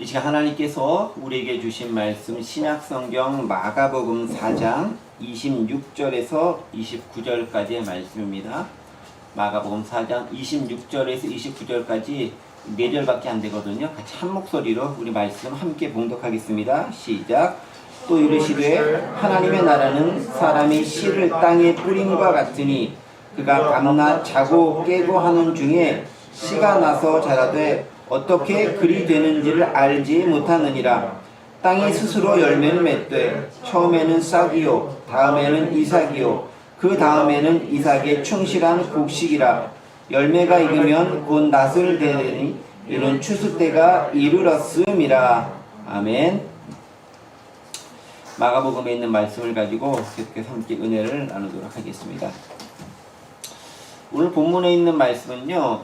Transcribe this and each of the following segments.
이 시간 하나님께서 우리에게 주신 말씀 신약성경 마가복음 4장 26절에서 29절까지의 말씀입니다. 마가복음 4장 26절에서 29절까지 4절밖에 안 되거든요. 같이 한 목소리로 우리 말씀 함께 봉독하겠습니다. 시작. 또 이르시되 하나님의 나라는 사람이 씨를 땅에 뿌림과 같으니 그가 밤낮 자고 깨고 하는 중에 씨가 나서 자라되 어떻게 그리 되는지를 알지 못하느니라. 땅이 스스로 열매를 맺되 처음에는 싹이요 다음에는 이삭이요 그 다음에는 이삭의 충실한 곡식이라. 열매가 익으면 곧 낫을 대니 이런 추수 때가 이르렀음이라. 아멘. 마가복음에 있는 말씀을 가지고 계속해서 함께 은혜를 나누도록 하겠습니다. 오늘 본문에 있는 말씀은요,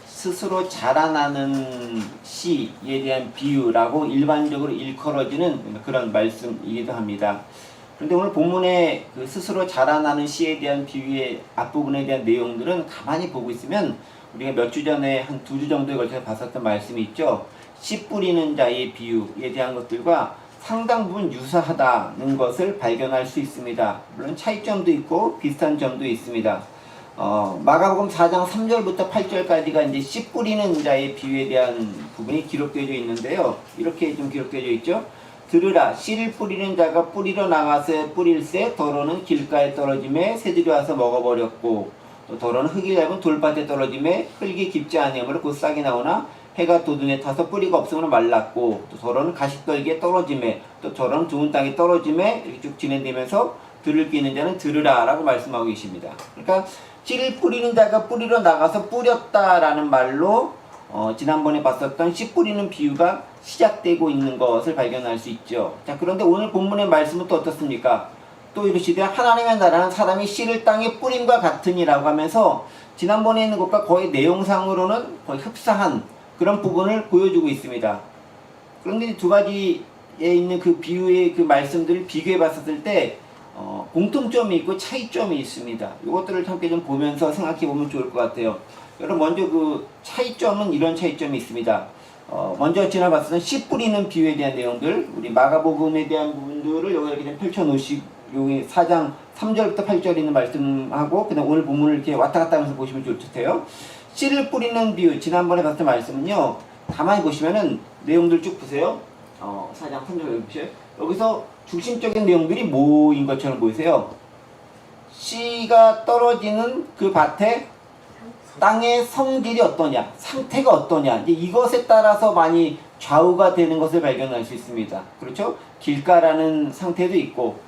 스스로 자라나는 씨에 대한 비유라고 일반적으로 일컬어지는 그런 말씀이기도 합니다. 그런데 오늘 본문의 그 스스로 자라나는 씨에 대한 비유의 앞부분에 대한 내용들은 가만히 보고 있으면 우리가 몇 주 전에 한 2주 정도에 걸쳐서 봤었던 말씀이 있죠. 씨 뿌리는 자의 비유에 대한 것들과 상당 부분 유사하다는 것을 발견할 수 있습니다. 물론 차이점도 있고 비슷한 점도 있습니다. 마가복음 4장 3절부터 8절까지가 이제 씨 뿌리는 자의 비유에 대한 부분이 기록되어 있는데요. 이렇게 좀 기록되어 있죠. 들으라, 씨를 뿌리는 자가 뿌리러 나가서 뿌릴새 더러는 길가에 떨어짐에 새들이 와서 먹어버렸고, 또 더러는 흙이 얇은 돌밭에 떨어짐에 흙이 깊지 아니하므로 곧 싹이 나오나 해가 돋은에 타서 뿌리가 없으므로 말랐고, 또 더러는 가시떨기에 떨어짐에, 또 더러는 좋은 땅에 떨어짐에 이렇게 쭉 진행되면서 들을 끼는 자는 들으라 라고 말씀하고 계십니다. 그러니까 씨를 뿌리는 자가 뿌리러 나가서 뿌렸다라는 말로 지난번에 봤었던 씨 뿌리는 비유가 시작되고 있는 것을 발견할 수 있죠. 자, 그런데 오늘 본문의 말씀은 또 어떻습니까? 또 이르시되 하나님의 나라는 사람이 씨를 땅에 뿌림과 같으니라고 하면서 지난번에 있는 것과 거의 내용상으로는 거의 흡사한 그런 부분을 보여주고 있습니다. 그런데 두 가지에 있는 그 비유의 그 말씀들을 비교해 봤었을 때 공통점이 있고 차이점이 있습니다. 이것들을 함께 좀 보면서 생각해 보면 좋을 것 같아요. 여러분, 먼저 그 차이점은 이런 차이점이 있습니다. 먼저 지난 봤었던 씨 뿌리는 비유에 대한 내용들, 우리 마가복음에 대한 부분들을 여기 이렇게 좀 펼쳐놓으시고, 여기 4장 3절부터 8절 있는 말씀하고, 그다음 오늘 본문을 이렇게 왔다 갔다 하면서 보시면 좋을 것 같아요. 씨를 뿌리는 비유, 지난번에 봤던 말씀은요, 가만히 보시면은 내용들 쭉 보세요. 4장 3절 보세요. 여기서 중심적인 내용들이 뭐인 것처럼 보이세요? 씨가 떨어지는 그 밭에 땅의 성질이 어떠냐, 상태가 어떠냐, 이제 이것에 따라서 많이 좌우가 되는 것을 발견할 수 있습니다. 그렇죠? 길가라는 상태도 있고,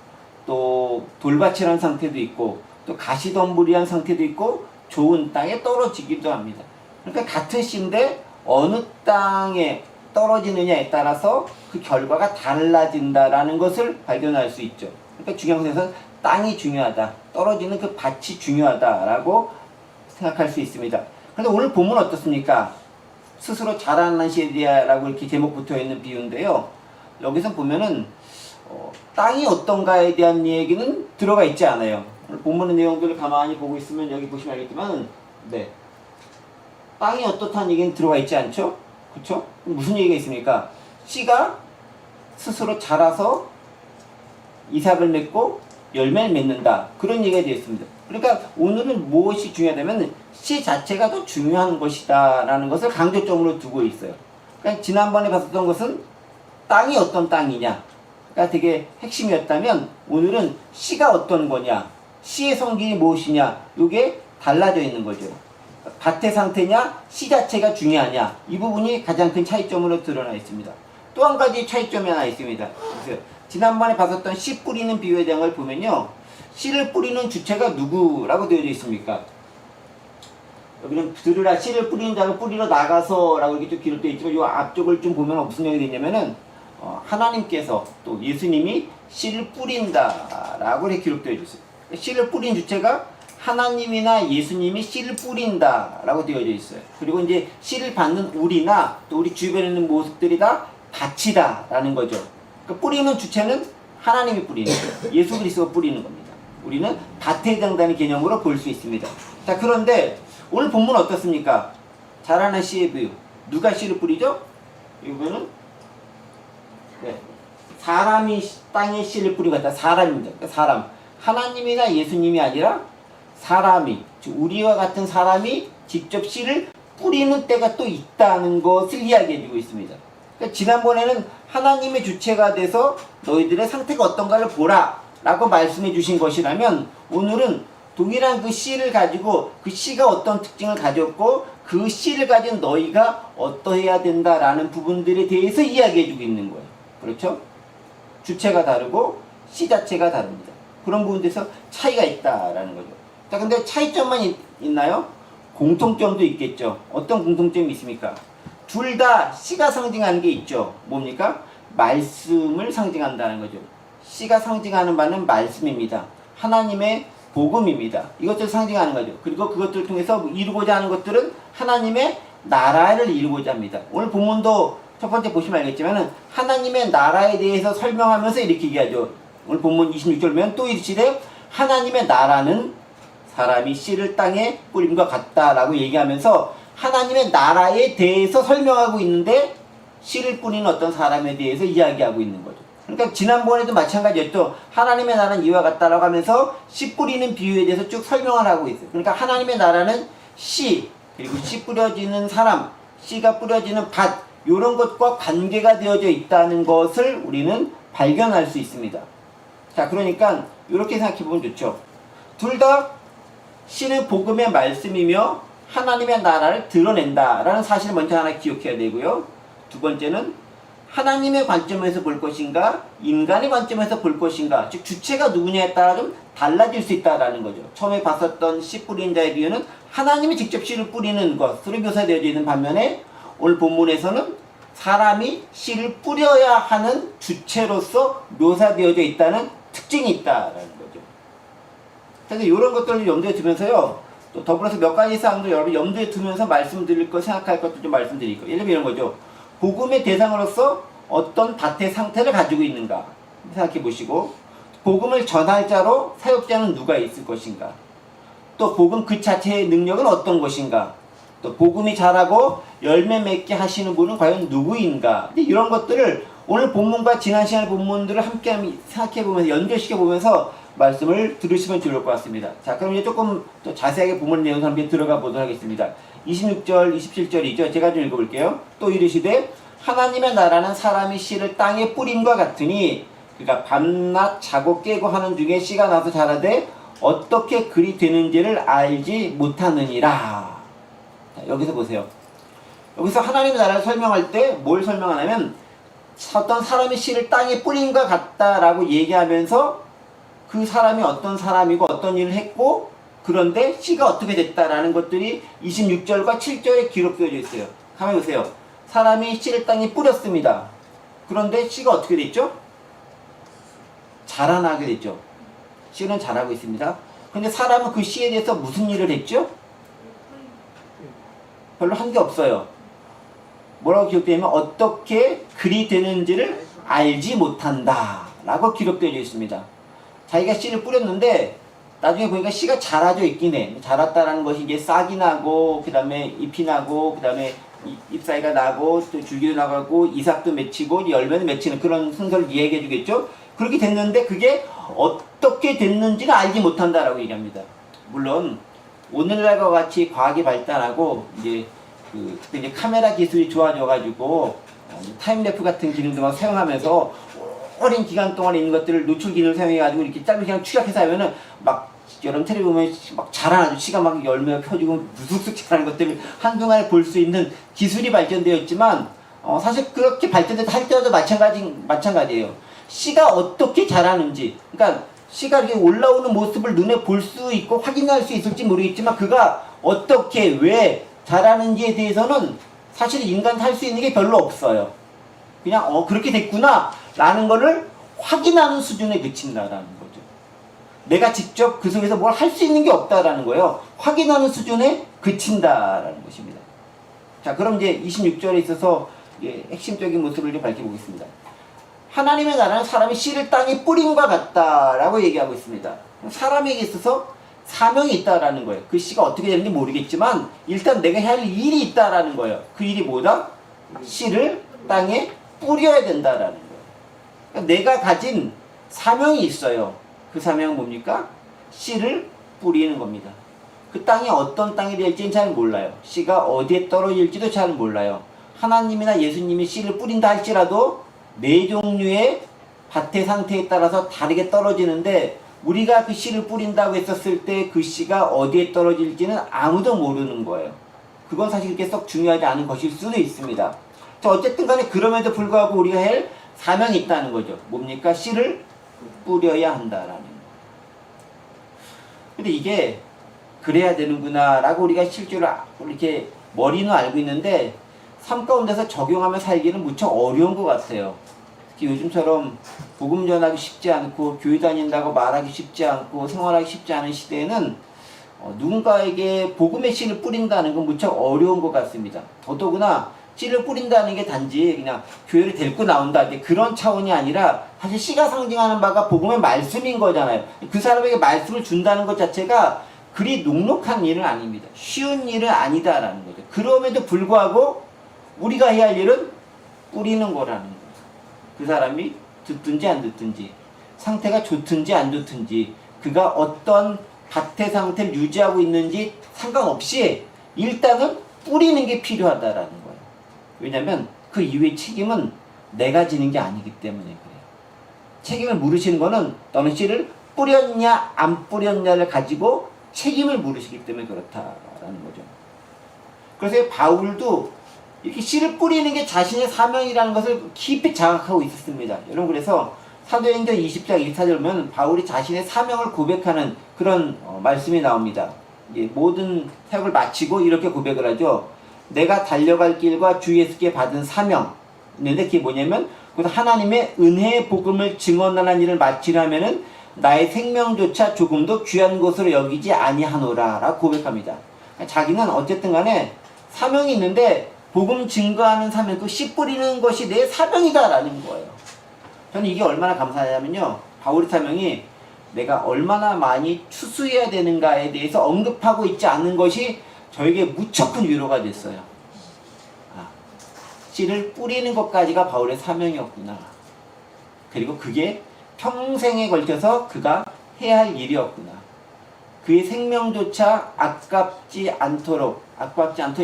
또 돌밭이라는 상태도 있고, 또 가시덤불이라는 상태도 있고, 좋은 땅에 떨어지기도 합니다. 그러니까 같은 씨인데 어느 땅에 떨어지느냐에 따라서 그 결과가 달라진다라는 것을 발견할 수 있죠. 그러니까 중요한 것에서는 땅이 중요하다, 떨어지는 그 밭이 중요하다라고 생각할 수 있습니다. 그런데 오늘 본문은 어떻습니까? 스스로 자라나는 씨라고 이렇게 제목 붙어 있는 비유인데요. 여기서 보면은 땅이 어떤가에 대한 얘기는 들어가 있지 않아요. 오늘 본문의 내용들을 가만히 보고 있으면 여기 보시면 알겠지만, 네, 땅이 어떻다는 얘기는 들어가 있지 않죠? 그렇죠? 무슨 얘기가 있습니까? 씨가 스스로 자라서 이삭을 맺고 열매를 맺는다, 그런 얘기가 되어 있습니다. 그러니까 오늘은 무엇이 중요하다면 씨 자체가 더 중요한 것이다 라는 것을 강조점으로 두고 있어요. 그러니까 지난번에 봤었던 것은 땅이 어떤 땅이냐 가 되게 핵심이었다면, 오늘은 씨가 어떤 거냐, 씨의 성질이 무엇이냐, 이게 달라져 있는 거죠. 밭의 상태냐, 씨 자체가 중요하냐, 이 부분이 가장 큰 차이점으로 드러나 있습니다. 또 한 가지 차이점이 하나 있습니다. 보세요. 지난번에 봤었던 씨 뿌리는 비유에 대한 걸 보면요, 씨를 뿌리는 주체가 누구라고 되어져 있습니까? 여기는 들으라, 씨를 뿌리는 자가 뿌리러 나가서 라고 이렇게 좀 기록되어 있지만, 이 앞쪽을 좀 보면 무슨 얘기가 되냐면은 하나님께서 또 예수님이 씨를 뿌린다 라고 이렇게 기록되어 있어요. 씨를 뿌린 주체가 하나님이나 예수님이 씨를 뿌린다 라고 되어져 있어요. 그리고 이제 씨를 받는 우리나 또 우리 주변에 있는 모습들이 다 밭이다 라는 거죠. 그러니까 뿌리는 주체는 하나님이 뿌리는 거예요. 예수 그리스도가 뿌리는 겁니다. 우리는 밭에 해당되는 개념으로 볼 수 있습니다. 자, 그런데 오늘 본문은 어떻습니까? 자라는 씨의 비유. 누가 씨를 뿌리죠? 여기 보면은 네. 사람이 땅에 씨를 뿌리고 있다. 사람입니다. 그러니까 사람. 하나님이나 예수님이 아니라 사람이, 즉 우리와 같은 사람이 직접 씨를 뿌리는 때가 또 있다는 것을 이야기해주고 있습니다. 그러니까 지난번에는 하나님의 주체가 돼서 너희들의 상태가 어떤가를 보라 라고 말씀해 주신 것이라면, 오늘은 동일한 그 씨를 가지고 그 씨가 어떤 특징을 가졌고 그 씨를 가진 너희가 어떠해야 된다라는 부분들에 대해서 이야기해주고 있는 거예요. 그렇죠? 주체가 다르고 씨 자체가 다릅니다. 그런 부분에서 차이가 있다라는 거죠. 자, 근데 차이점만 있나요? 공통점도 있겠죠. 어떤 공통점이 있습니까? 둘 다 씨가 상징하는 게 있죠. 뭡니까? 말씀을 상징한다는 거죠. 씨가 상징하는 바는 말씀입니다. 하나님의 복음입니다. 이것들을 상징하는 거죠. 그리고 그것들을 통해서 이루고자 하는 것들은 하나님의 나라를 이루고자 합니다. 오늘 본문도 첫 번째 보시면 알겠지만 하나님의 나라에 대해서 설명하면서 이렇게 얘기하죠. 오늘 본문 26절 보면 또 이르시되 하나님의 나라는 사람이 씨를 땅에 뿌림과 같다라고 얘기하면서 하나님의 나라에 대해서 설명하고 있는데 씨를 뿌리는 어떤 사람에 대해서 이야기하고 있는 거죠. 그러니까 지난번에도 마찬가지였죠. 하나님의 나라는 이와 같다라고 하면서 씨 뿌리는 비유에 대해서 쭉 설명을 하고 있어요. 그러니까 하나님의 나라는 씨, 그리고 씨 뿌려지는 사람, 씨가 뿌려지는 밭, 이런 것과 관계가 되어져 있다는 것을 우리는 발견할 수 있습니다. 자, 그러니까 이렇게 생각해 보면 좋죠. 둘 다 씨는 복음의 말씀이며 하나님의 나라를 드러낸다라는 사실을 먼저 하나 기억해야 되고요. 두 번째는 하나님의 관점에서 볼 것인가 인간의 관점에서 볼 것인가, 즉 주체가 누구냐에 따라 좀 달라질 수 있다라는 거죠. 처음에 봤었던 씨 뿌리는 자의 비유는 하나님이 직접 씨를 뿌리는 것으로 묘사되어 있는 반면에 오늘 본문에서는 사람이 씨를 뿌려야 하는 주체로서 묘사되어져 있다는 특징이 있다라는 거죠. 그래서 이런 것들을 염두에 두면서요, 또 더불어서 몇 가지 사항도 여러분 염두에 두면서 말씀드릴 거, 생각할 것도 좀 말씀드릴 거예요. 예를 들면 이런 거죠. 복음의 대상으로서 어떤 밭의 상태를 가지고 있는가 생각해 보시고, 복음을 전할 자로 사역자는 누가 있을 것인가, 또 복음 그 자체의 능력은 어떤 것인가, 또 복음이 자라고 열매 맺게 하시는 분은 과연 누구인가. 이런 것들을 오늘 본문과 지난 시간 본문들을 함께 생각해 보면서 연결시켜 보면서 말씀을 들으시면 좋을 것 같습니다. 자, 그럼 이제 조금 더 자세하게 본문 내용 한번 들어가 보도록 하겠습니다. 26절, 27절이죠. 제가 좀 읽어볼게요. 또 이르시되 하나님의 나라는 사람이 씨를 땅에 뿌림과 같으니, 그러니까 밤낮 자고 깨고 하는 중에 씨가 나서 자라되 어떻게 그리 되는지를 알지 못하느니라. 자, 여기서 보세요. 여기서 하나님의 나라를 설명할 때 뭘 설명하냐면, 어떤 사람이 씨를 땅에 뿌림과 같다라고 얘기하면서 그 사람이 어떤 사람이고 어떤 일을 했고, 그런데 씨가 어떻게 됐다라는 것들이 26절과 7절에 기록되어져 있어요. 가만히 보세요. 사람이 씨를 땅에 뿌렸습니다. 그런데 씨가 어떻게 됐죠? 자라나게 됐죠. 씨는 자라고 있습니다. 그런데 사람은 그 씨에 대해서 무슨 일을 했죠? 별로 한 게 없어요. 뭐라고 기록되냐면 어떻게 그리 되는지를 알지 못한다 라고 기록되어 있습니다. 자기가 씨를 뿌렸는데 나중에 보니까 씨가 자라져 있긴 해. 자랐다라는 것이 이제 싹이 나고, 그 다음에 잎이 나고, 그 다음에 잎사귀가 나고, 또 줄기도 나가고, 이삭도 맺히고, 열매는 맺히는 그런 순서를 이야기해 주겠죠. 그렇게 됐는데 그게 어떻게 됐는지는 알지 못한다라고 얘기합니다. 물론 오늘날과 같이 과학이 발달하고 이제 그때 이제 카메라 기술이 좋아져가지고 타임랩프 같은 기능도 막 사용하면서 오랜 기간 동안 있는 것들을 노출 기능을 사용해가지고 이렇게 짧게 그냥 추적해서 하면은 막 여러분 텔레비 보면 막 자라나죠. 씨가 막 열매가 펴지고 무쑥쑥 자라는 것들을 한동안에 볼 수 있는 기술이 발전되어 있지만 사실 그렇게 발전돼도 할 때도 마찬가지예요. 씨가 어떻게 자라는지, 그러니까 씨가 이렇게 올라오는 모습을 눈에 볼 수 있고 확인할 수 있을지 모르겠지만 그가 어떻게 왜 자라는지에 대해서는 사실 인간 할 수 있는 게 별로 없어요. 그냥 그렇게 됐구나 라는 거를 확인하는 수준에 그친다라는 거죠. 내가 직접 그 속에서 뭘 할 수 있는 게 없다라는 거예요. 확인하는 수준에 그친다라는 것입니다. 자, 그럼 이제 26절에 있어서 핵심적인 모습을 좀 밝혀보겠습니다. 하나님의 나라는 사람이 씨를 땅에 뿌림과 같다라고 얘기하고 있습니다. 사람에게 있어서 사명이 있다라는 거예요. 그 씨가 어떻게 되는지 모르겠지만 일단 내가 해야 할 일이 있다라는 거예요. 그 일이 뭐다? 씨를 땅에 뿌려야 된다라는 거예요. 그러니까 내가 가진 사명이 있어요. 그 사명은 뭡니까? 씨를 뿌리는 겁니다. 그 땅이 어떤 땅이 될지는 잘 몰라요. 씨가 어디에 떨어질지도 잘 몰라요. 하나님이나 예수님이 씨를 뿌린다 할지라도 네 종류의 밭의 상태에 따라서 다르게 떨어지는데 우리가 그 씨를 뿌린다고 했었을 때 그 씨가 어디에 떨어질지는 아무도 모르는 거예요. 그건 사실 그렇게 썩 중요하지 않은 것일 수도 있습니다. 자, 어쨌든 간에 그럼에도 불구하고 우리가 할 사명이 있다는 거죠. 뭡니까? 씨를 뿌려야 한다라는 거. 근데 이게 그래야 되는구나 라고 우리가 실제로 이렇게 머리는 알고 있는데 삶 가운데서 적용하며 살기는 무척 어려운 것 같아요. 특히 요즘처럼 복음 전하기 쉽지 않고 교회 다닌다고 말하기 쉽지 않고 생활하기 쉽지 않은 시대에는 누군가에게 복음의 씨를 뿌린다는 건 무척 어려운 것 같습니다. 더더구나 씨를 뿌린다는 게 단지 그냥 교회를 데리고 나온다 이제 그런 차원이 아니라 사실 씨가 상징하는 바가 복음의 말씀인 거잖아요. 그 사람에게 말씀을 준다는 것 자체가 그리 녹록한 일은 아닙니다. 쉬운 일은 아니다라는 거죠. 그럼에도 불구하고 우리가 해야 할 일은 뿌리는 거라는 거죠. 그 사람이 듣든지 안 듣든지 상태가 좋든지 안 좋든지 그가 어떤 밭의 상태를 유지하고 있는지 상관없이 일단은 뿌리는 게 필요하다라는 거예요. 왜냐하면 그 이후의 책임은 내가 지는 게 아니기 때문에 그래요. 책임을 물으시는 거는 너는 씨를 뿌렸냐 안 뿌렸냐를 가지고 책임을 물으시기 때문에 그렇다라는 거죠. 그래서 바울도 이렇게 씨를 뿌리는 게 자신의 사명이라는 것을 깊이 자각하고 있었습니다. 여러분 그래서 사도행전 20장 24절 보면 바울이 자신의 사명을 고백하는 그런 말씀이 나옵니다. 모든 사역을 마치고 이렇게 고백을 하죠. 내가 달려갈 길과 주 예수께 받은 사명 있는데 그게 뭐냐면 하나님의 은혜의 복음을 증언하는 일을 마치려면은 나의 생명조차 조금도 귀한 것으로 여기지 아니하노라 라고 고백합니다. 자기는 어쨌든 간에 사명이 있는데 복음 증거하는 사명, 그 씨 뿌리는 것이 내 사명이다라는 거예요. 저는 이게 얼마나 감사하냐면요. 바울의 사명이 내가 얼마나 많이 추수해야 되는가에 대해서 언급하고 있지 않는 것이 저에게 무척 큰 위로가 됐어요. 씨를 뿌리는 것까지가 바울의 사명이었구나. 그리고 그게 평생에 걸쳐서 그가 해야 할 일이었구나. 그의 생명조차 아깝지 않도록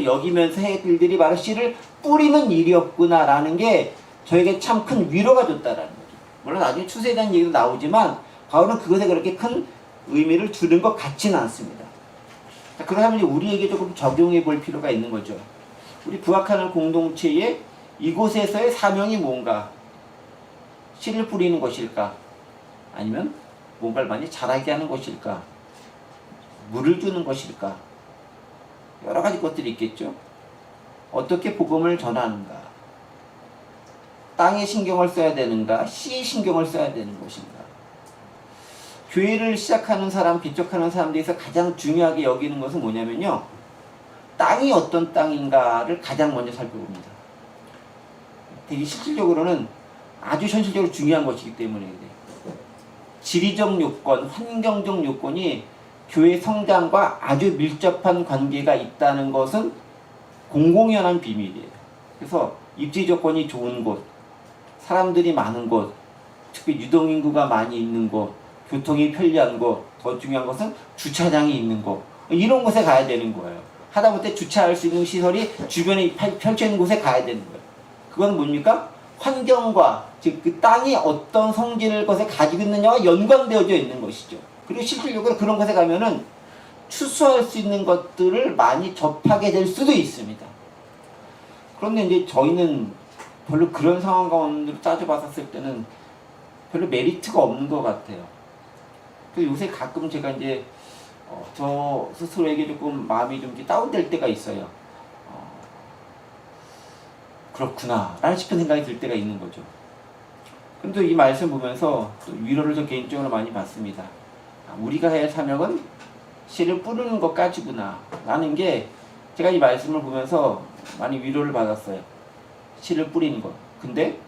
여기면서 해야 할 일들이 바로 씨를 뿌리는 일이었구나 라는 게 저에게 참 큰 위로가 됐다라는 거죠. 물론 나중에 추수에 대한 얘기도 나오지만 바울은 그것에 그렇게 큰 의미를 두는 것 같지는 않습니다. 그러면 우리에게 조금 적용해 볼 필요가 있는 거죠. 우리 부학하는 공동체에 이곳에서의 사명이 뭔가? 씨를 뿌리는 것일까? 아니면 뭔가를 많이 자라게 하는 것일까? 물을 주는 것일까? 여러 가지 것들이 있겠죠. 어떻게 복음을 전하는가? 땅에 신경을 써야 되는가? 씨에 신경을 써야 되는 것인가? 교회를 시작하는 사람, 개척하는 사람들에서 가장 중요하게 여기는 것은 뭐냐면요. 땅이 어떤 땅인가를 가장 먼저 살펴봅니다. 되게 실질적으로는 아주 현실적으로 중요한 것이기 때문에 그래요. 지리적 요건, 환경적 요건이 교회 성장과 아주 밀접한 관계가 있다는 것은 공공연한 비밀이에요. 그래서 입지 조건이 좋은 곳, 사람들이 많은 곳, 특히 유동인구가 많이 있는 곳, 교통이 편리한 곳, 더 중요한 것은 주차장이 있는 곳, 이런 곳에 가야 되는 거예요. 하다못해 주차할 수 있는 시설이 주변에 펼쳐 있는 곳에 가야 되는 거예요. 그건 뭡니까? 환경과 즉 그 땅이 어떤 성질을 것에 가지고 있느냐와 연관되어져 있는 것이죠. 그리고 실질적으로 그런 곳에 가면은 추수할 수 있는 것들을 많이 접하게 될 수도 있습니다. 그런데 이제 저희는 별로 그런 상황 가운데로 따져봤었을 때는 별로 메리트가 없는 것 같아요. 그래서 요새 가끔 제가 이제 저 스스로에게 조금 마음이 좀 다운될 때가 있어요. 그렇구나 라는 싶은 생각이 들 때가 있는 거죠. 그런데 이 말씀 보면서 또 위로를 저 개인적으로 많이 받습니다. 우리가 해야 할 사명은 씨를 뿌리는 것까지구나 라는 게 제가 이 말씀을 보면서 많이 위로를 받았어요. 씨를 뿌리는 것. 근데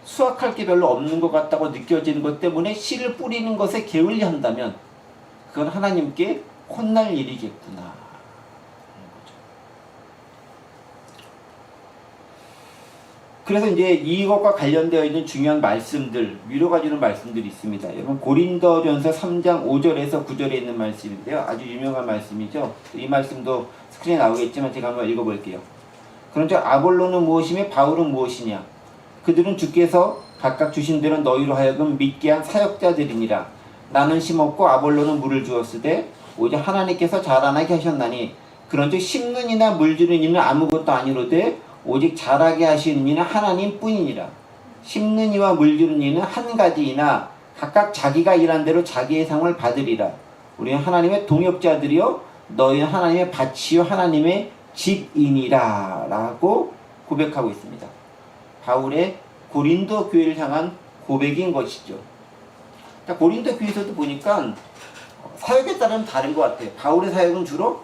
수확할 게 별로 없는 것 같다고 느껴지는 것 때문에 씨를 뿌리는 것에 게을리 한다면 그건 하나님께 혼날 일이겠구나. 그래서 이제 이것과 관련되어 있는 중요한 말씀들, 위로가 주는 말씀들이 있습니다. 여러분 고린도전서 3장 5절에서 9절에 있는 말씀인데요. 아주 유명한 말씀이죠. 이 말씀도 스크린에 나오겠지만 제가 한번 읽어볼게요. 그런즉 아볼로는 무엇이며 바울은 무엇이냐? 그들은 주께서 각각 주신 대로 너희로 하여금 믿게 한 사역자들이니라. 나는 심었고 아볼로는 물을 주었으되 오직 하나님께서 자라나게 하셨나니 그런즉 심는 이나 물주는 이는 아무것도 아니로되 오직 자라게 하시는 이는 하나님 뿐이니라. 심는 이와 물주는 이는 한 가지이나 각각 자기가 일한 대로 자기의 상을 받으리라. 우리는 하나님의 동역자들이요 너희는 하나님의 밭이요 하나님의 집이니라 라고 고백하고 있습니다. 바울의 고린도 교회를 향한 고백인 것이죠. 고린도 교회에서도 보니까 사역에 따르면 다른 것 같아요. 바울의 사역은 주로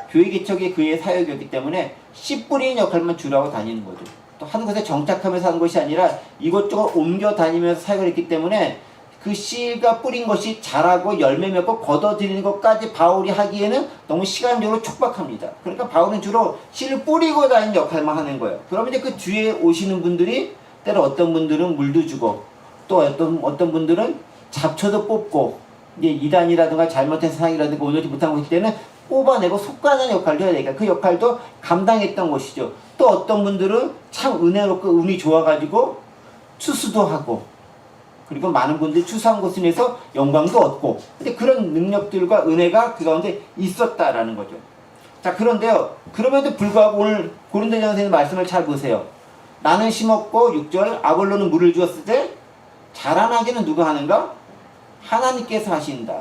교회 개척의 그의 사역이었기 때문에 씨 뿌리는 역할만 주로 하고 다니는 거죠. 또 한 곳에 정착하면서 하는 것이 아니라 이것저것 옮겨 다니면서 사역을 했기 때문에 그 씨가 뿌린 것이 자라고 열매 맺고 걷어들이는 것까지 바울이 하기에는 너무 시간적으로 촉박합니다. 그러니까 바울은 주로 씨를 뿌리고 다니는 역할만 하는 거예요. 그러면 이제 그 뒤에 오시는 분들이 때로 어떤 분들은 물도 주고 또 어떤 분들은 잡초도 뽑고 이제 이단이라든가 잘못된 사상이라든가 오늘지 못한 것일 때는 뽑아내고 속가는 역할도 해야 되니까 그 역할도 감당했던 것이죠. 또 어떤 분들은 참 은혜롭고 운이 좋아가지고 추수도 하고 그리고 많은 분들이 추수한 것을 위해서 영광도 얻고 근데 그런 능력들과 은혜가 그 가운데 있었다라는 거죠. 자 그런데요. 그럼에도 불구하고 오늘 고린도전서의 말씀을 잘 보세요. 나는 심었고 6절 아볼로는 물을 주었을 때 자라나기는 누가 하는가? 하나님께서 하신다.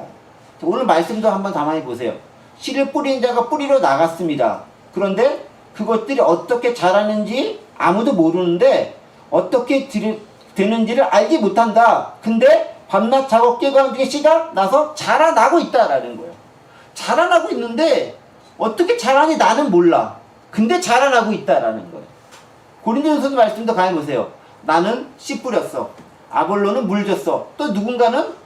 오늘 말씀도 한번 가만히 보세요. 씨를 뿌린 자가 뿌리러 나갔습니다. 그런데 그것들이 어떻게 자라는지 아무도 모르는데 어떻게 되는지를 알지 못한다. 근데 밤낮 작업 깨고 중에 씨가 나서 자라나고 있다라는 거예요. 자라나고 있는데 어떻게 자라는지 나는 몰라. 근데 자라나고 있다라는 거예요. 고린도전서 말씀도 가만히 보세요. 나는 씨 뿌렸어. 아볼로는 물 줬어. 또 누군가는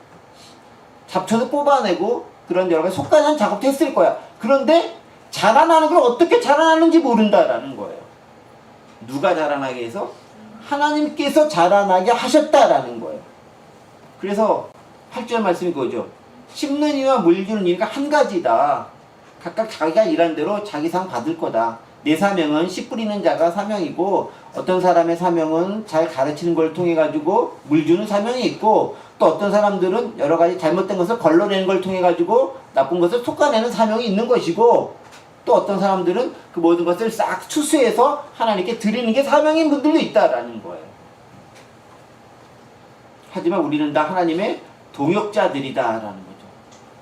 잡초도 뽑아내고 그런 여러 가지 속가는 작업도 했을 거야. 그런데 자라나는 걸 어떻게 자라나는지 모른다라는 거예요. 누가 자라나게 해서? 하나님께서 자라나게 하셨다라는 거예요. 그래서 8절 말씀이 그거죠. 심는 이와 물 주는 이가 한 가지다. 각각 자기가 일한 대로 자기 상 받을 거다. 내 사명은 씨 뿌리는 자가 사명이고 어떤 사람의 사명은 잘 가르치는 걸 통해 가지고 물 주는 사명이 있고 또 어떤 사람들은 여러 가지 잘못된 것을 걸러내는 걸 통해 가지고 나쁜 것을 솎아내는 사명이 있는 것이고 또 어떤 사람들은 그 모든 것을 싹 추수해서 하나님께 드리는 게 사명인 분들도 있다라는 거예요. 하지만 우리는 다 하나님의 동역자들이다라는 거죠.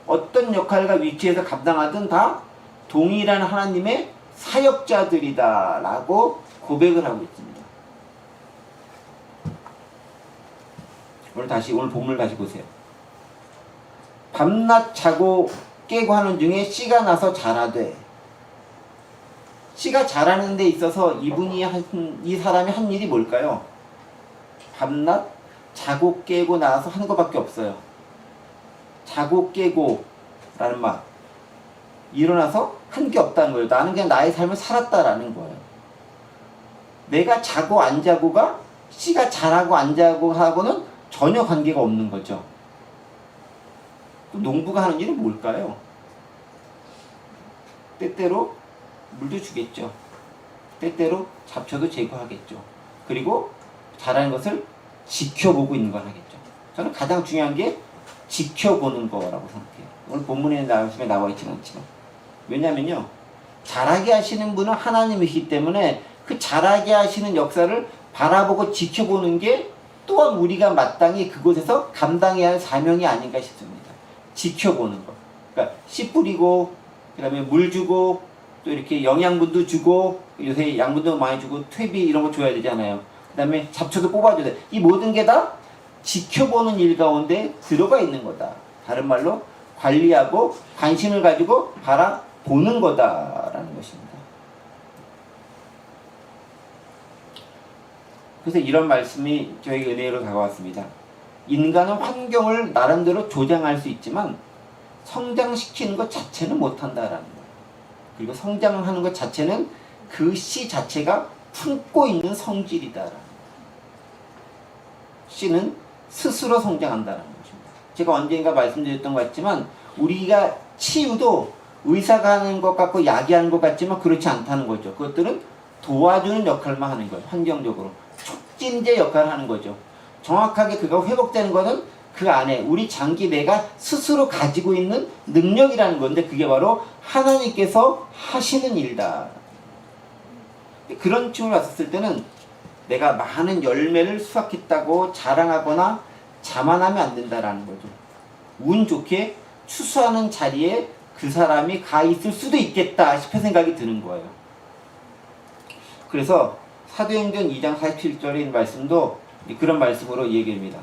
어떤 역할과 위치에서 감당하든 다 동일한 하나님의 사역자들이다라고 고백을 하고 있습니다. 오늘 본문을 다시 보세요. 밤낮 자고 깨고 하는 중에 씨가 나서 자라되 씨가 자라는 데 있어서 이 사람이 한 일이 뭘까요? 밤낮 자고 깨고 나서 하는 것밖에 없어요. 자고 깨고 라는 말 일어나서 한 게 없다는 거예요. 나는 그냥 나의 삶을 살았다라는 거예요. 내가 자고 안 자고가 씨가 자라고 안 자고 하고는 전혀 관계가 없는 거죠. 농부가 하는 일은 뭘까요? 때때로 물도 주겠죠. 때때로 잡초도 제거하겠죠. 그리고 자라는 것을 지켜보고 있는 걸 하겠죠. 저는 가장 중요한 게 지켜보는 거라고 생각해요. 오늘 본문에 나와 있지는 않지만. 왜냐면요. 자라게 하시는 분은 하나님이시기 때문에 그 자라게 하시는 역사를 바라보고 지켜보는 게 또한 우리가 마땅히 그곳에서 감당해야 할 사명이 아닌가 싶습니다. 지켜보는 거. 그러니까 씨 뿌리고 그 다음에 물 주고 또 이렇게 영양분도 주고 요새 양분도 많이 주고 퇴비 이런 거 줘야 되잖아요. 그 다음에 잡초도 뽑아줘야 돼. 이 모든 게 다 지켜보는 일 가운데 들어가 있는 거다. 다른 말로 관리하고 관심을 가지고 바라보는 거다라는 것입니다. 그래서 이런 말씀이 저에게 은혜로 다가왔습니다. 인간은 환경을 나름대로 조장할 수 있지만 성장시키는 것 자체는 못한다라는 거예요. 그리고 성장하는 것 자체는 그 씨 자체가 품고 있는 성질이다라는 거예요. 씨는 스스로 성장한다는 것입니다. 제가 언젠가 말씀드렸던 것 같지만 우리가 치유도 의사가 하는 것 같고 약이 하는 것 같지만 그렇지 않다는 거죠. 그것들은 도와주는 역할만 하는 거예요. 환경적으로. 촉진제 역할을 하는 거죠. 정확하게 그가 회복되는 것은 그 안에 우리 장기 내가 스스로 가지고 있는 능력이라는 건데 그게 바로 하나님께서 하시는 일이다. 그런 층으로 봤을 때는 내가 많은 열매를 수확했다고 자랑하거나 자만하면 안 된다라는 거죠. 운 좋게 추수하는 자리에 그 사람이 가 있을 수도 있겠다 싶은 생각이 드는 거예요. 그래서 사도행전 2장 47절의 말씀도 그런 말씀으로 얘기합니다.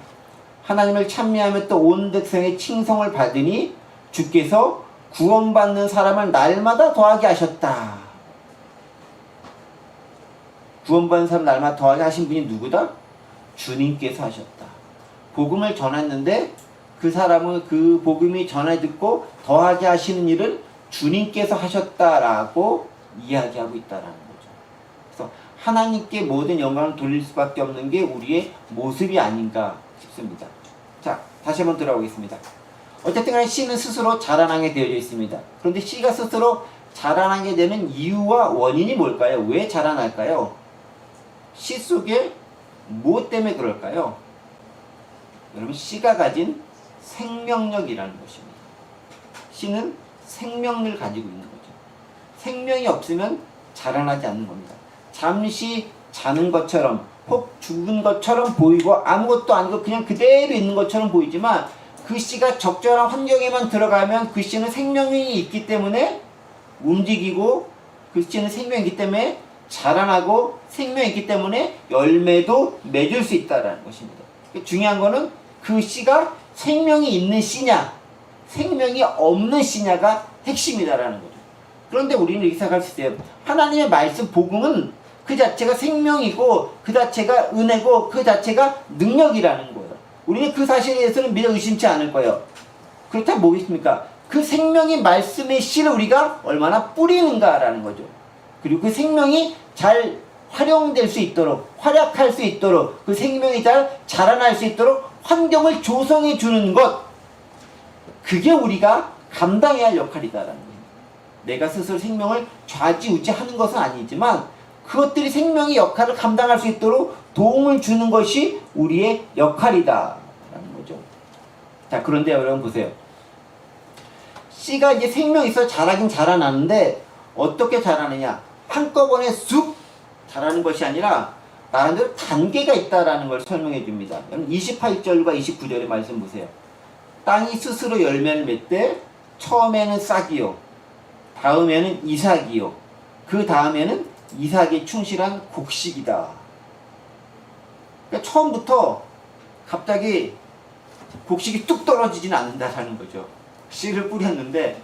하나님을 찬미하며 또 온 백성의 칭송을 받으니 주께서 구원받는 사람을 날마다 더하게 하셨다. 구원받는 사람 날마다 더하게 하신 분이 누구다? 주님께서 하셨다. 복음을 전했는데 그 사람은 그 복음이 전해 듣고 더하게 하시는 일을 주님께서 하셨다라고 이야기하고 있다라는 거죠. 그래서 하나님께 모든 영광을 돌릴 수밖에 없는 게 우리의 모습이 아닌가 싶습니다. 자, 다시 한번 들어보겠습니다. 어쨌든 간에 씨는 스스로 자라나게 되어져 있습니다. 그런데 씨가 스스로 자라나게 되는 이유와 원인이 뭘까요? 왜 자라날까요? 씨 속에 무엇 때문에 그럴까요? 여러분, 씨가 가진 생명력이라는 것입니다. 씨는 생명력을 가지고 있는 거죠. 생명이 없으면 자라나지 않는 겁니다. 잠시 자는 것처럼 혹 죽은 것처럼 보이고 아무것도 아니고 그냥 그대로 있는 것처럼 보이지만 그 씨가 적절한 환경에만 들어가면 그 씨는 생명이 있기 때문에 움직이고 그 씨는 생명이 있기 때문에 자라나고 생명이 있기 때문에 열매도 맺을 수 있다는 것입니다. 중요한 거는 그 씨가 생명이 있는 씨냐 생명이 없는 씨냐가 핵심이다라는 거죠. 그런데 우리는 이렇게 생각할 수 있어요. 하나님의 말씀 복음은 그 자체가 생명이고 그 자체가 은혜고 그 자체가 능력이라는 거예요. 우리는 그 사실에 대해서는 믿어 의심치 않을 거예요. 그렇다면 뭐겠습니까? 그 생명이 말씀의 씨를 우리가 얼마나 뿌리는가라는 거죠. 그리고 그 생명이 잘 활용될 수 있도록 활약할 수 있도록 그 생명이 잘 자라날 수 있도록 환경을 조성해 주는 것, 그게 우리가 감당해야 할 역할이다라는 거예요. 내가 스스로 생명을 좌지우지하는 것은 아니지만 그것들이 생명의 역할을 감당할 수 있도록 도움을 주는 것이 우리의 역할이다라는 거죠. 자, 그런데 여러분 보세요. 씨가 이제 생명이 있어 자라긴 자라나는데 어떻게 자라느냐? 한꺼번에 쑥 자라는 것이 아니라 나름대로 단계가 있다라는 걸 설명해 줍니다. 28절과 29절의 말씀 보세요. 땅이 스스로 열매를 맺되 처음에는 싹이요, 다음에는 이삭이요, 그 다음에는 이삭에 충실한 곡식이다. 그러니까 처음부터 갑자기 곡식이 뚝 떨어지진 않는다라는 거죠. 씨를 뿌렸는데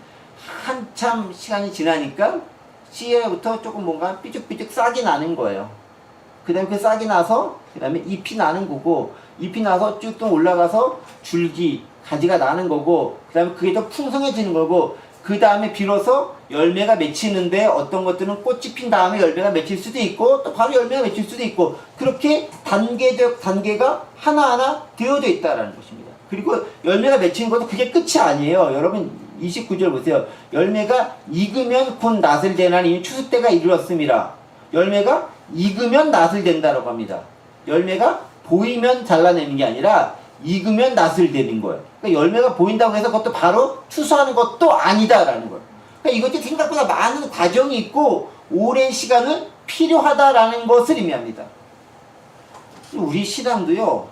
한참 시간이 지나니까 씨에부터 조금 뭔가 삐죽삐죽 싹이 나는 거예요. 그 다음에 그 싹이 나서 그 다음에 잎이 나는 거고, 잎이 나서 쭉 올라가서 줄기, 가지가 나는 거고, 그 다음에 그게 더 풍성해지는 거고, 그 다음에 비로소 열매가 맺히는데 어떤 것들은 꽃이 핀 다음에 열매가 맺힐 수도 있고 또 바로 열매가 맺힐 수도 있고, 그렇게 단계적 단계가 하나하나 되어져 있다는 것입니다. 그리고 열매가 맺히는 것도 그게 끝이 아니에요. 여러분 29절 보세요. 열매가 익으면 곧 낫을 되나니 이미 추수 때가 이르렀습니다. 열매가 익으면 낫을 된다라고 합니다. 열매가 보이면 잘라내는 게 아니라 익으면 낫을 되는 거예요. 그러니까 열매가 보인다고 해서 그것도 바로 추수하는 것도 아니다라는 거예요. 그러니까 이것이 생각보다 많은 과정이 있고 오랜 시간은 필요하다라는 것을 의미합니다. 우리 신앙도요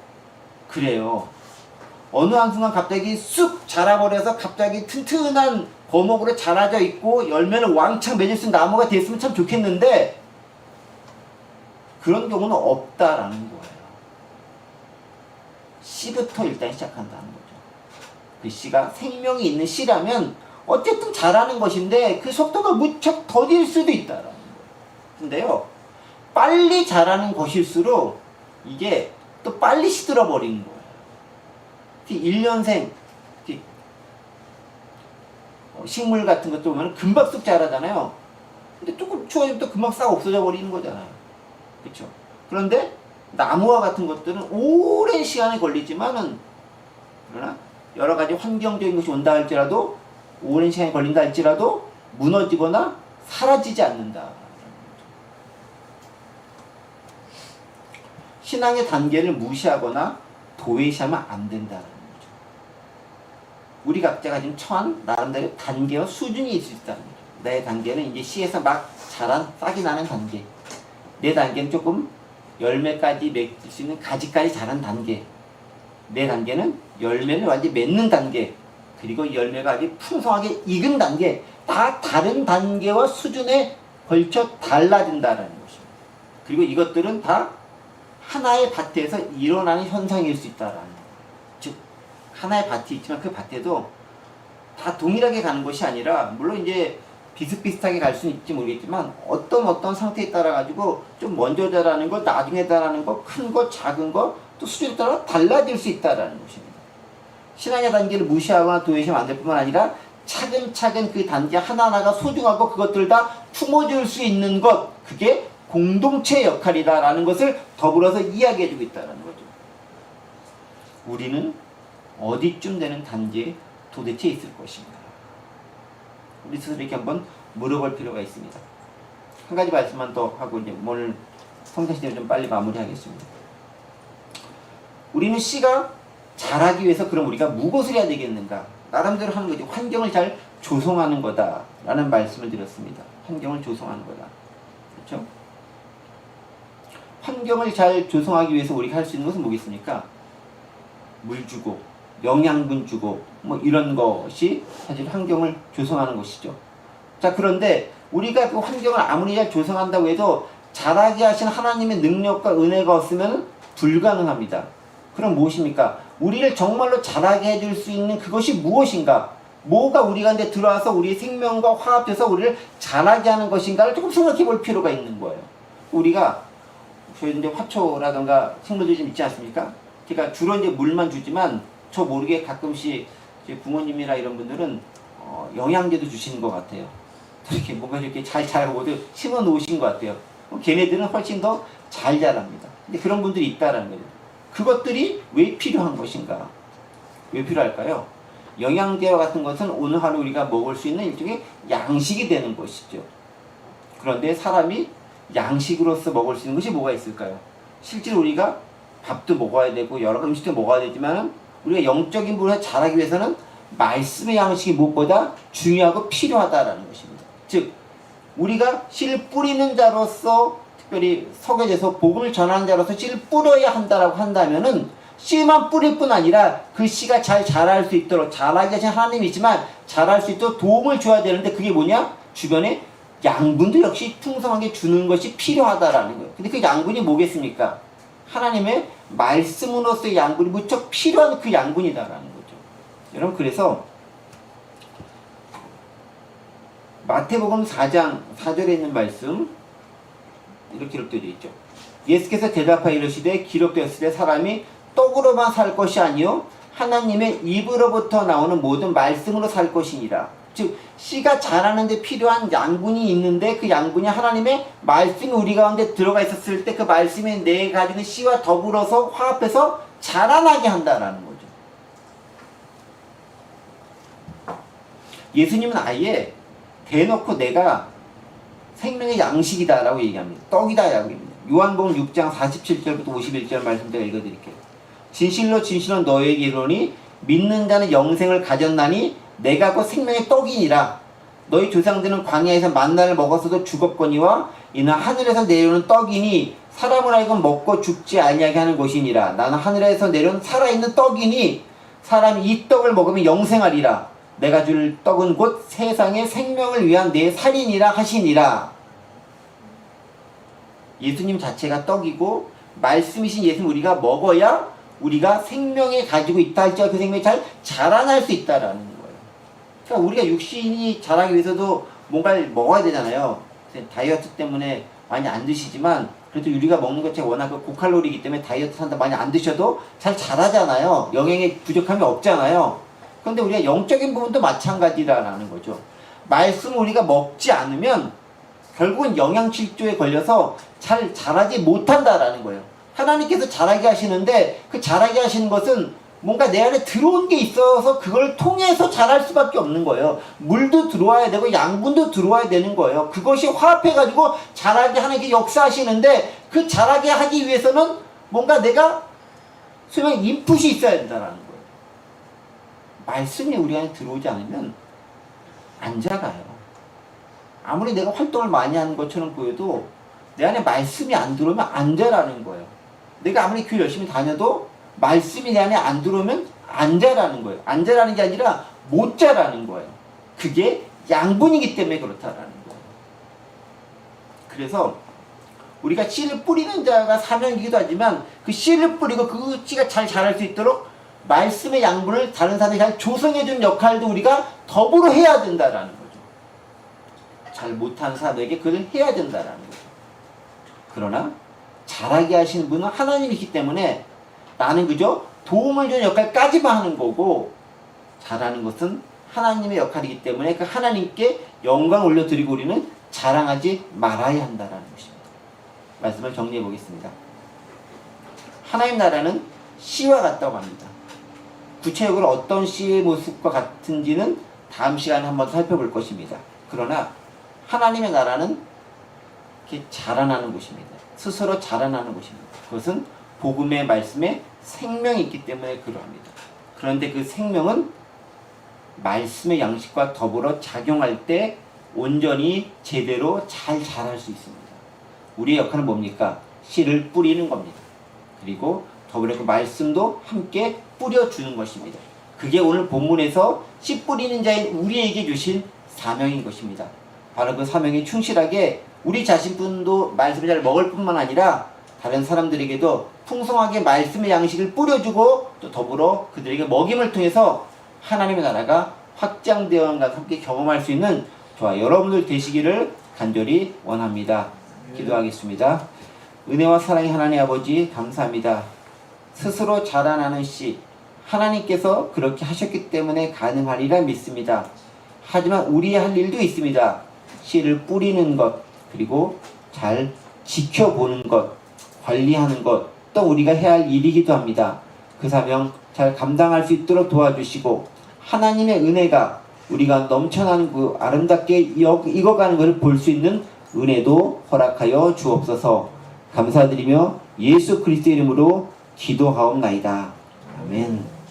그래요. 어느 한순간 갑자기 쑥 자라버려서 갑자기 튼튼한 거목으로 자라져 있고 열매를 왕창 맺을 수 있는 나무가 됐으면 참 좋겠는데 그런 경우는 없다라는 거예요. 씨부터 일단 시작한다는 거죠. 그 씨가 생명이 있는 씨라면 어쨌든 자라는 것인데 그 속도가 무척 더딜 수도 있다라는 거예요. 근데요, 빨리 자라는 것일수록 이게 또 빨리 시들어 버리는 거예요. 1년생 식물 같은 것도 보면 금방 쑥 자라잖아요. 근데 조금 추워지면 또 금방 싹 없어져 버리는 거잖아요. 그렇죠? 그런데 나무와 같은 것들은 오랜 시간이 걸리지만은, 그러나 여러 가지 환경적인 것이 온다 할지라도, 오랜 시간이 걸린다 할지라도 무너지거나 사라지지 않는다. 신앙의 단계를 무시하거나 도외시하면 안 된다는 거죠. 우리 각자가 지금 처한 나름대로 단계와 수준이 있을 수 있다는 거죠. 내 단계는 이제 씨에서 막 자란 싹이 나는 단계. 내 단계는 조금 열매까지 맺을 수 있는 가지까지 자란 단계. 내 단계는 열매를 완전히 맺는 단계. 그리고 열매가 아주 풍성하게 익은 단계. 다 다른 단계와 수준에 걸쳐 달라진다는 것입니다. 그리고 이것들은 다 하나의 밭에서 일어나는 현상일 수 있다라는 거예요. 즉 하나의 밭이 있지만 그 밭에도 다 동일하게 가는 것이 아니라, 물론 이제 비슷비슷하게 갈 수는 있지 모르겠지만 어떤 상태에 따라 가지고 좀 먼저 자라는 거, 나중에 자라는 거, 큰 거, 작은 거, 또 수준에 따라 달라질 수 있다라는 것입니다. 신앙의 단계를 무시하거나 도외시하면 안 될 뿐만 아니라 차근차근 그 단계 하나하나가 소중하고 그것들 다 품어줄 수 있는 것, 그게 공동체의 역할이다라는 것을 더불어서 이야기해주고 있다는 거죠. 우리는 어디쯤 되는 단계에 도대체 있을 것인가? 우리 스스로에게 한번 물어볼 필요가 있습니다. 한 가지 말씀만 더 하고 이제 오늘 성찬시대를 좀 빨리 마무리하겠습니다. 우리는 씨가 자라기 위해서 그럼 우리가 무엇을 해야 되겠는가? 나름대로 하는 거지. 환경을 잘 조성하는 거다라는 말씀을 드렸습니다. 환경을 조성하는 거다. 그렇죠? 환경을 잘 조성하기 위해서 우리가 할 수 있는 것은 뭐겠습니까? 물 주고, 영양분 주고, 뭐 이런 것이 사실 환경을 조성하는 것이죠. 자, 그런데 우리가 그 환경을 아무리 잘 조성한다고 해도 자라게 하신 하나님의 능력과 은혜가 없으면 불가능합니다. 그럼 무엇입니까? 우리를 정말로 자라게 해줄 수 있는 그것이 무엇인가? 뭐가 우리 가운데 들어와서 우리의 생명과 화합해서 우리를 자라게 하는 것인가를 조금 생각해 볼 필요가 있는 거예요. 우리가 저희 이제 화초라던가 식물들이 좀 있지 않습니까? 제가 주로 이제 물만 주지만 저 모르게 가끔씩 제 부모님이나 이런 분들은 영양제도 주시는 것 같아요. 이렇게 뭔가 이렇게 잘 자라고 심어 놓으신 것 같아요. 걔네들은 훨씬 더 잘 자랍니다. 근데 그런 분들이 있다라는 거죠. 그것들이 왜 필요한 것인가? 왜 필요할까요? 영양제와 같은 것은 오늘 하루 우리가 먹을 수 있는 일종의 양식이 되는 것이죠. 그런데 사람이 양식으로서 먹을 수 있는 것이 뭐가 있을까요? 실제로 우리가 밥도 먹어야 되고 여러 음식도 먹어야 되지만 우리가 영적인 부분에 자라기 위해서는 말씀의 양식이 무엇보다 중요하고 필요하다라는 것입니다. 즉 우리가 씨를 뿌리는 자로서, 특별히 석회에서 복음을 전하는 자로서 씨를 뿌려야 한다라고 한다면은 씨만 뿌릴 뿐 아니라 그 씨가 잘 자랄 수 있도록, 자라게 하신 하나님이지만 자랄 수 있도록 도움을 줘야 되는데, 그게 뭐냐? 주변에 양분도 역시 풍성하게 주는 것이 필요하다라는 거예요. 근데 그 양분이 뭐겠습니까? 하나님의 말씀으로서의 양분이 무척 필요한 그 양분이다라는 거죠. 여러분, 그래서 마태복음 4장 4절에 있는 말씀 이렇게 기록되어 있죠. 예수께서 대답하여 이르시되 기록되었을 때 사람이 떡으로만 살 것이 아니요 하나님의 입으로부터 나오는 모든 말씀으로 살 것이니라. 즉 씨가 자라는 데 필요한 양분이 있는데, 그 양분이 하나님의 말씀이 우리 가운데 들어가 있었을 때 그 말씀이 내 가지는 씨와 더불어서 화합해서 자라나게 한다라는 거죠. 예수님은 아예 대놓고 내가 생명의 양식이다라고 얘기합니다. 떡이다라고 얘기합니다. 요한복음 6장 47절부터 51절 말씀 제가 읽어드릴게요. 진실로 진실로 너희에게 이르노니 믿는 자는 영생을 가졌나니 내가 곧 생명의 떡이니라. 너희 조상들은 광야에서 만나를 먹었어도 죽었거니와 이는 하늘에서 내려오는 떡이니 사람을 하여금 먹고 죽지 아니하게 하는 것이니라. 나는 하늘에서 내려온 살아있는 떡이니 사람이 이 떡을 먹으면 영생하리라. 내가 줄 떡은 곧 세상의 생명을 위한 내 살이니라 하시니라. 예수님 자체가 떡이고 말씀이신 예수님 우리가 먹어야 우리가 생명에 가지고 있다 할지라도 그 생명이 잘 자라날 수 있다라는 거예요. 그러니까 우리가 육신이 자라기 위해서도 뭔가를 먹어야 되잖아요. 다이어트 때문에 많이 안 드시지만 그래도 우리가 먹는 것 자체가 워낙 고칼로리이기 때문에 다이어트 한다 많이 안 드셔도 잘 자라잖아요. 영양의 부족함이 없잖아요. 그런데 우리가 영적인 부분도 마찬가지라는 거죠. 말씀을 우리가 먹지 않으면 결국은 영양실조에 걸려서 잘 자라지 못한다라는 거예요. 하나님께서 자라게 하시는데 그 자라게 하시는 것은 뭔가 내 안에 들어온 게 있어서 그걸 통해서 자랄 수밖에 없는 거예요. 물도 들어와야 되고 양분도 들어와야 되는 거예요. 그것이 화합해가지고 자라게 하나님께 역사하시는데 그 자라게 하기 위해서는 뭔가 내가 소위 인풋이 있어야 된다는 거예요. 말씀이 우리 안에 들어오지 않으면 안 자라요. 아무리 내가 활동을 많이 하는 것처럼 보여도 내 안에 말씀이 안 들어오면 안 자라는 거예요. 내가 아무리 교회 열심히 다녀도 말씀이 내 안에 안 들어오면 안 자라는 거예요. 안 자라는 게 아니라 못 자라는 거예요. 그게 양분이기 때문에 그렇다라는 거예요. 그래서 우리가 씨를 뿌리는 자가 사명이기도 하지만 그 씨를 뿌리고 그 씨가 잘 자랄 수 있도록 말씀의 양분을 다른 사람이 잘 조성해주는 역할도 우리가 더불어 해야 된다라는 거죠. 잘 못하는 사람에게 그걸 해야 된다라는 거죠. 그러나 잘하게 하시는 분은 하나님이기 때문에 나는 그저 도움을 주는 역할까지만 하는 거고, 잘하는 것은 하나님의 역할이기 때문에 그 하나님께 영광을 올려드리고 우리는 자랑하지 말아야 한다라는 것입니다. 말씀을 정리해 보겠습니다. 하나님 나라는 씨와 같다고 합니다. 구체적으로 어떤 씨의 모습과 같은지는 다음 시간에 한번 살펴볼 것입니다. 그러나 하나님의 나라는 이렇게 자라나는 곳입니다. 스스로 자라나는 곳입니다. 그것은 복음의 말씀에 생명이 있기 때문에 그러합니다. 그런데 그 생명은 말씀의 양식과 더불어 작용할 때 온전히 제대로 잘 자랄 수 있습니다. 우리의 역할은 뭡니까? 씨를 뿌리는 겁니다. 그리고 더불어 그 말씀도 함께 뿌려주는 것입니다. 그게 오늘 본문에서 씨 뿌리는 자인 우리에게 주신 사명인 것입니다. 바로 그 사명에 충실하게 우리 자신뿐도 말씀을 잘 먹을 뿐만 아니라 다른 사람들에게도 풍성하게 말씀의 양식을 뿌려주고 또 더불어 그들에게 먹임을 통해서 하나님의 나라가 확장되어가는 것을 함께 경험할 수 있는 저와 여러분들 되시기를 간절히 원합니다. 기도하겠습니다. 은혜와 사랑의 하나님 아버지 감사합니다. 스스로 자라나는 씨, 하나님께서 그렇게 하셨기 때문에 가능하리라 믿습니다. 하지만 우리의 할 일도 있습니다. 씨를 뿌리는 것, 그리고 잘 지켜보는 것, 관리하는 것, 또 우리가 해야 할 일이기도 합니다. 그 사명 잘 감당할 수 있도록 도와주시고 하나님의 은혜가 우리가 넘쳐나는 그 아름답게 익어가는 것을 볼 수 있는 은혜도 허락하여 주옵소서. 감사드리며 예수 그리스도의 이름으로 기도하옵나이다. 아멘.